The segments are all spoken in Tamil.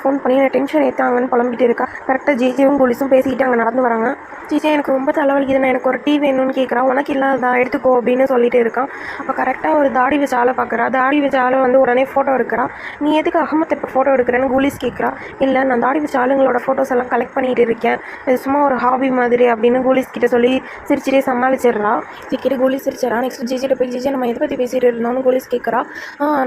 ஃபோன் பண்ணி என்ன டென்ஷன் ஏற்றாங்கன்னு புலம்பிட்டு இருக்கா. கரெக்டாக ஜிஜேவும் போலீஸும் பேசிக்கிட்டு அங்கே நடந்து வராங்க. ஜிஜே எனக்கு ரொம்ப தலைவலிக்குதுண்ணா, எனக்கு ஒரு டீ வேணும்னு கேட்குறா. உனக்கு இல்லாததா, எடுத்துக்கோ அப்படின்னு சொல்லிட்டு இருக்கான். அப்போ கரெக்டாக ஒரு தாடி வச்ச ஆளை பார்க்குறா. தாடி வச்ச ஆளை வந்து உடனே ஃபோட்டோ எடுக்கிறா. நீ எதுக்கு அகமத் இப்போ ஃபோட்டோ எடுக்கிறேன்னு போலீஸ் கேட்குறா. இல்லை, நான் தாடி வச்ச ஆளுங்களோட ஃபோட்டோஸ் எல்லாம் கலெக்ட் பண்ணிட்டு இருக்கேன், இது சும்மா ஒரு ஹாபி மாதிரி அப்படின்னு போலீஸ் கிட்ட சொல்லி சிரிச்சிட்டே சமாளிச்சிடுறா. ஜிக்கிட்ட போலீஸ் சிரிச்சிடறா. நெக்ஸ்ட் ஜிஜிட்ட போய் ஜிஜே நம்ம எதை பற்றி பேசிட்டு இருந்தோம்னு போலீஸ் கேட்குறா.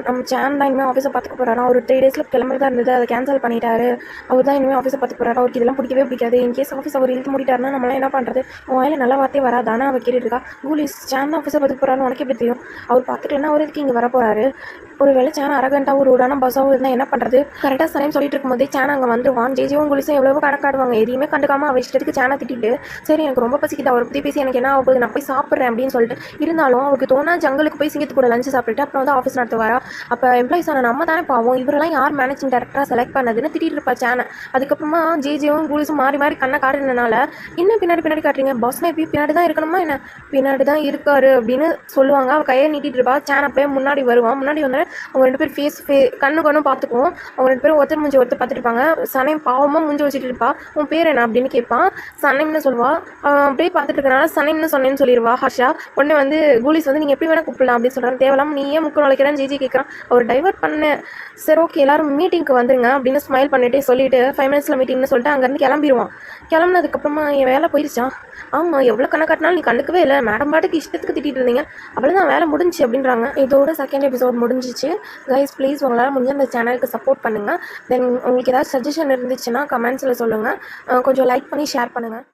நம்ம சேன் தான் இனிமேல் ஆஃபீஸை பார்த்துக்க போகிறாரா, ஒரு 3 டேஸில் கிளம்புறதா இருந்தது, அதை கேன்சல் பண்ணிட்டாரு. அவர் தான் இனிமேல் ஆஃபீஸை பார்த்து போகிறாரு. அவருக்கு இதெல்லாம் பிடிக்காது. இன்கேஸ் ஆஃபீஸ் அவர் இழுத்து மூடிட்டாருன்னா நம்மளாம் என்ன பண்ணுறது, உன் வாயில நல்ல வார்த்தையே வராதானே அவள் கேட்டுட்டு இருக்கா. போலீஸ் சேன் தான் ஆஃபீஸை பார்த்து போகிறாரு, உனக்கு எப்படி தெரியும்? அவர் பார்த்துக்கலன்னா அவர் எதுக்கு இங்கே வர போகிறாரு? ஒரு வேளை சேன் அரகண்டாக ஒரு உடான பஸ்ஸாகவும் இருந்தால் என்ன பண்ணுறது? கரெக்டாக சனையும் சொல்லிட்டு இருக்கும்போதே சேன் அங்கே வந்துடுவான். ஜேஜியும் போலீஸும் எவ்வளவோ கணக்காடுவாங்க. எதையுமே கண்டுக்காமல் அவள் இஷ்டத்துக்கு சேனை திட்டிட்டு, சரி எனக்கு ரொம்ப பசிக்குது, அவரை பற்றி பேசி எனக்கு என்ன ஆகுது, நான் போய் சாப்பிட்றேன் அப்படின்னு சொல்லிட்டு இருந்தாலும் அவருக்கு தோணா ஜங்களுக்கு போய் சிங்கத்து கூட லஞ்சு சாப்பிட்டுட்டு அப்புறம் வந்து ஆஃபீஸ் நடத்துவாரா. அப்போ எம்ப்ளாயிஸ் ஆன நம்ம தானே பாவம், இவரெல்லாம் யார் மேனேஜிங் டேரக்டராக செலக்ட் பண்ணதுன்னு திட்டிட்டு இருப்பா சேனை. அதுக்கப்புறமா ஜேஜியும் போலீஸும் மாறி மாறி கண்ணை காட்டுறதுனால இன்னும் பின்னாடி காட்டுறீங்க, பாஸ்னா எப்பயும் பின்னாடி தான் இருக்கணுமா என்ன, பின்னாடி தான் இருக்காரு அப்படின்னு சொல்லுவாங்க. அவள் கையை நீட்டிட்டு இருப்பா. சேன் அப்படியே முன்னாடி வருவான். முன்னாடி வந்து அவங்க 2 பேரும் கண்ணு பார்த்துக்குவோம். அவங்க 2 பேரும் ஒருத்தர் மூஞ்சி ஒருத்தர் பார்த்துட்டு இருப்பாங்க. சனையும் பாவமாக மூஞ்சி வச்சுட்டு இருப்பா. உன் பேர் என்ன அப்படின்னு கேட்பான். சனைம்னு சொல்லுவா. அப்படியே பார்த்துட்டு இருக்கனால சனைம்னு சொன்னேன்னு சொல்லிடுவா ஹர்ஷா. உடனே வந்து போலீஸ் வந்து நீங்கள் எப்படி வேணால் கூப்பிடலாம் அப்படின்னு சொல்கிறாங்க. தேவலாம் நீ ஏன் முக்கு நுழைக்கிறேன்னு ஜிஜி கேட்குறான். அவர் டைவர்ட் பண்ண. சரி ஓகே எல்லாரும் மீட்டிங்க்கு வந்துருங்க அப்படின்னு ஸ்மைல் பண்ணிட்டே சொல்லிட்டு 5 மினிட்ஸில் மீட்டிங்னு சொல்லிட்டு அங்கேருந்து கிளம்பிடுவான். கிளம்புனதுக்கப்புறமா என் வேலை போயிடுச்சான். ஆமாம், எவ்வளோ கணக்கு காட்டினாலும் நீ கண்டுக்கவே இல்லை, மேடம் பாட்டுக்கு இஷ்டத்துக்கு திட்டிட்டு இருந்தீங்க, அவ்வளோதான் வேலை முடிஞ்சு அப்படின்றாங்க. இதோட செகண்ட் எபிசோட் முடிஞ்சிச்சு. கைஸ் ப்ளீஸ் உங்களால் முடிஞ்ச அந்த சேனலுக்கு சப்போர்ட் பண்ணுங்கள். தென் உங்களுக்கு ஏதாவது சஜஷன் இருந்துச்சுன்னா கமெண்ட்ஸில் சொல்லுங்கள். கொஞ்சம் லைக் பண்ணி ஷேர் பண்ணுங்கள்.